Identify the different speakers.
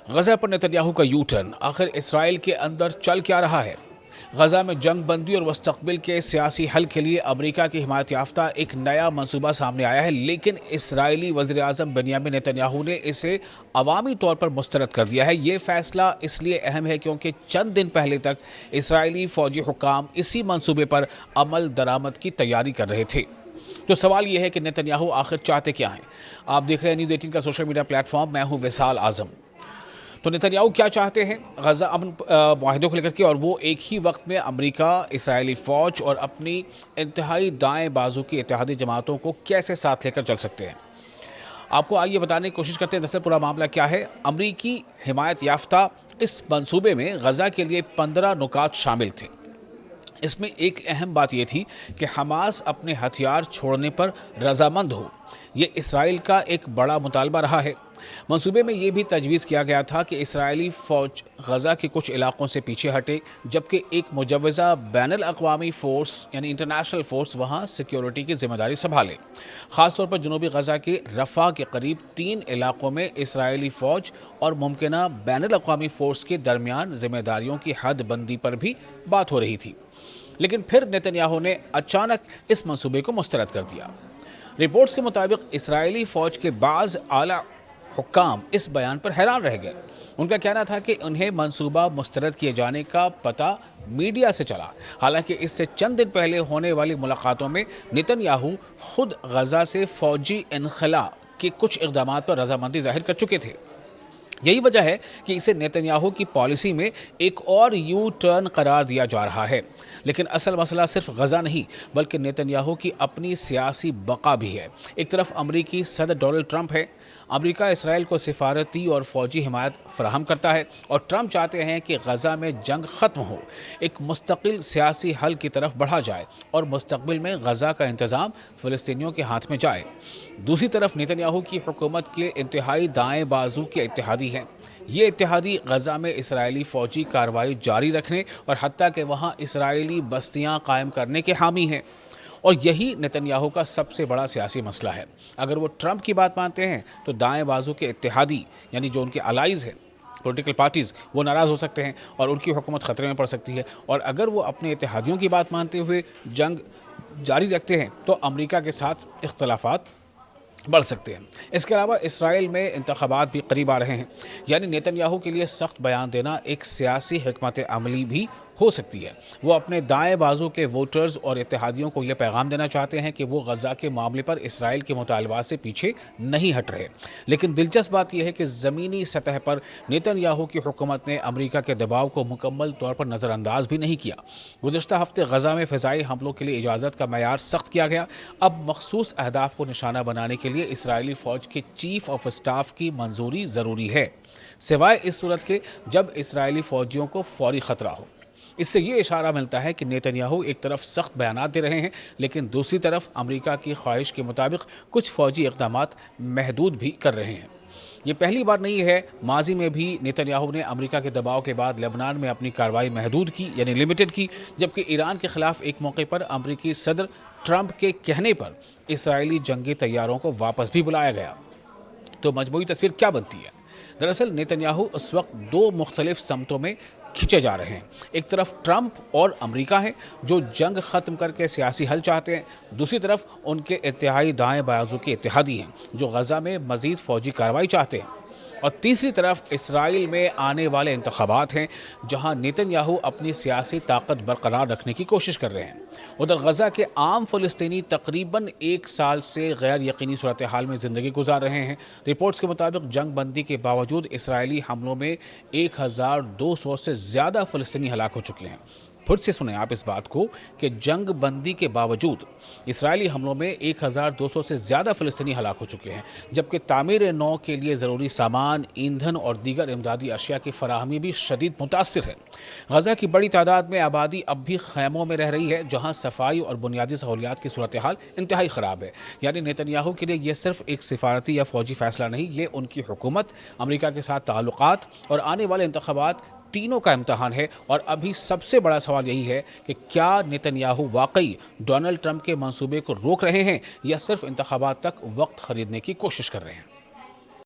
Speaker 1: غزہ پر نیتنیاہو کا you turn, آخر اسرائیل کے اندر چل کیا رہا ہے؟ غزہ میں جنگ بندی اور مستقبل کے سیاسی حل کے لیے امریکہ کی حمایت یافتہ ایک نیا منصوبہ سامنے آیا ہے، لیکن اسرائیلی وزیر اعظم بنیامین نیتنیاہو نے اسے عوامی طور پر مسترد کر دیا ہے۔ یہ فیصلہ اس لیے اہم ہے کیونکہ چند دن پہلے تک اسرائیلی فوجی حکام اسی منصوبے پر عمل درآمد کی تیاری کر رہے تھے۔ تو سوال یہ ہے کہ نیتنیاہو آخر چاہتے کیا ہیں؟ آپ دیکھ رہے ہیں نیوز 18 کا سوشل میڈیا پلیٹ فارم، میں ہوں وصال اعظم۔ تو نیتنیاہو کیا چاہتے ہیں غزہ امن معاہدوں کو لے کر کے، اور وہ ایک ہی وقت میں امریکہ، اسرائیلی فوج اور اپنی انتہائی دائیں بازو کی اتحادی جماعتوں کو کیسے ساتھ لے کر چل سکتے ہیں؟ آپ کو آئیے بتانے کی کوشش کرتے ہیں دراصل پورا معاملہ کیا ہے۔ امریکی حمایت یافتہ اس منصوبے میں غزہ کے لیے 15 نکات شامل تھے۔ اس میں ایک اہم بات یہ تھی کہ حماس اپنے ہتھیار چھوڑنے پر رضامند ہو۔ یہ اسرائیل کا ایک بڑا مطالبہ رہا ہے۔ منصوبے میں یہ بھی تجویز کیا گیا تھا کہ اسرائیلی فوج غزہ کے کچھ علاقوں سے پیچھے ہٹے، جبکہ ایک مجوزہ بین الاقوامی فورس یعنی انٹرنیشنل فورس وہاں سیکیورٹی کی ذمہ داری سنبھالے۔ خاص طور پر جنوبی غزہ کے رفح کے قریب 3 علاقوں میں اسرائیلی فوج اور ممکنہ بین الاقوامی فورس کے درمیان ذمہ داریوں کی حد بندی پر بھی بات ہو رہی تھی، لیکن پھر نیتنیاہو نے اچانک اس منصوبے کو مسترد کر دیا۔ رپورٹس کے مطابق اسرائیلی فوج کے بعض اعلیٰ حکام اس بیان پر حیران رہ گئے۔ ان کا کہنا تھا کہ انہیں منصوبہ مسترد کیے جانے کا پتہ میڈیا سے چلا، حالانکہ اس سے چند دن پہلے ہونے والی ملاقاتوں میں نیتنیاہو خود غزہ سے فوجی انخلاء کے کچھ اقدامات پر رضامندی ظاہر کر چکے تھے۔ یہی وجہ ہے کہ اسے نیتنیاہو کی پالیسی میں ایک اور یو ٹرن قرار دیا جا رہا ہے۔ لیکن اصل مسئلہ صرف غزہ نہیں بلکہ نیتنیاہو کی اپنی سیاسی بقا بھی ہے۔ ایک طرف امریکی صدر ڈونلڈ ٹرمپ ہے۔ امریکہ اسرائیل کو سفارتی اور فوجی حمایت فراہم کرتا ہے، اور ٹرمپ چاہتے ہیں کہ غزہ میں جنگ ختم ہو، ایک مستقل سیاسی حل کی طرف بڑھا جائے اور مستقبل میں غزہ کا انتظام فلسطینیوں کے ہاتھ میں جائے۔ دوسری طرف نیتنیاہو کی حکومت کے انتہائی دائیں بازو کے اتحادی ہیں۔ یہ اتحادی غزہ میں اسرائیلی فوجی کارروائی جاری رکھنے اور حتیٰ کہ وہاں اسرائیلی بستیاں قائم کرنے کے حامی ہیں، اور یہی نیتنیاہو کا سب سے بڑا سیاسی مسئلہ ہے۔ اگر وہ ٹرمپ کی بات مانتے ہیں تو دائیں بازو کے اتحادی یعنی جو ان کے الائز ہیں، پولیٹیکل پارٹیز، وہ ناراض ہو سکتے ہیں اور ان کی حکومت خطرے میں پڑ سکتی ہے، اور اگر وہ اپنے اتحادیوں کی بات مانتے ہوئے جنگ جاری رکھتے ہیں تو امریکہ کے ساتھ اختلافات بڑھ سکتے ہیں۔ اس کے علاوہ اسرائیل میں انتخابات بھی قریب آ رہے ہیں، یعنی نیتنیاہو کے لیے سخت بیان دینا ایک سیاسی حکمت عملی بھی ہو سکتی ہے۔ وہ اپنے دائیں بازو کے ووٹرز اور اتحادیوں کو یہ پیغام دینا چاہتے ہیں کہ وہ غزہ کے معاملے پر اسرائیل کے مطالبات سے پیچھے نہیں ہٹ رہے۔ لیکن دلچسپ بات یہ ہے کہ زمینی سطح پر نیتنیاہو کی حکومت نے امریکہ کے دباؤ کو مکمل طور پر نظر انداز بھی نہیں کیا۔ گزشتہ ہفتے غزہ میں فضائی حملوں کے لیے اجازت کا معیار سخت کیا گیا۔ اب مخصوص اہداف کو نشانہ بنانے کے لیے اسرائیلی فوج کے چیف آف اسٹاف کی منظوری ضروری ہے، سوائے اس صورت کے جب اسرائیلی فوجیوں کو فوری خطرہ ہو۔ اس سے یہ اشارہ ملتا ہے کہ نیتنیاہو ایک طرف سخت بیانات دے رہے ہیں، لیکن دوسری طرف امریکہ کی خواہش کے مطابق کچھ فوجی اقدامات محدود بھی کر رہے ہیں۔ یہ پہلی بار نہیں ہے، ماضی میں بھی نیتنیاہو نے امریکہ کے دباؤ کے بعد لبنان میں اپنی کارروائی محدود کی یعنی لمیٹڈ کی، جبکہ ایران کے خلاف ایک موقع پر امریکی صدر ٹرمپ کے کہنے پر اسرائیلی جنگی طیاروں کو واپس بھی بلایا گیا۔ تو مجموعی تصویر کیا بنتی ہے؟ دراصل نیتنیاہو اس وقت 2 مختلف سمتوں میں کھینچے جا رہے ہیں۔ ایک طرف ٹرمپ اور امریکہ ہیں جو جنگ ختم کر کے سیاسی حل چاہتے ہیں، دوسری طرف ان کے انتہائی دائیں بازو کے اتحادی ہیں جو غزہ میں مزید فوجی کارروائی چاہتے ہیں، اور تیسری طرف اسرائیل میں آنے والے انتخابات ہیں جہاں نیتنیاہو اپنی سیاسی طاقت برقرار رکھنے کی کوشش کر رہے ہیں۔ ادھر غزہ کے عام فلسطینی تقریباً 1 سال سے غیر یقینی صورتحال میں زندگی گزار رہے ہیں۔ رپورٹس کے مطابق جنگ بندی کے باوجود اسرائیلی حملوں میں 1200 سے زیادہ فلسطینی ہلاک ہو چکے ہیں۔ پھر سے سنیں آپ اس بات کو کہ جنگ بندی کے باوجود اسرائیلی حملوں میں 1200 سے زیادہ فلسطینی ہلاک ہو چکے ہیں، جبکہ تعمیر نو کے لیے ضروری سامان، ایندھن اور دیگر امدادی اشیاء کی فراہمی بھی شدید متاثر ہے۔ غزہ کی بڑی تعداد میں آبادی اب بھی خیموں میں رہ رہی ہے جہاں صفائی اور بنیادی سہولیات کی صورتحال انتہائی خراب ہے۔ یعنی نیتنیاہو کے لیے یہ صرف ایک سفارتی یا فوجی فیصلہ نہیں، یہ ان کی حکومت، امریکہ کے ساتھ تعلقات اور آنے والے انتخابات تینوں کا امتحان ہے۔ اور ابھی سب سے بڑا سوال یہی ہے کہ کیا نیتنیاہو واقعی ڈونلڈ ٹرمپ کے منصوبے کو روک رہے ہیں یا صرف انتخابات تک وقت خریدنے کی کوشش کر رہے ہیں؟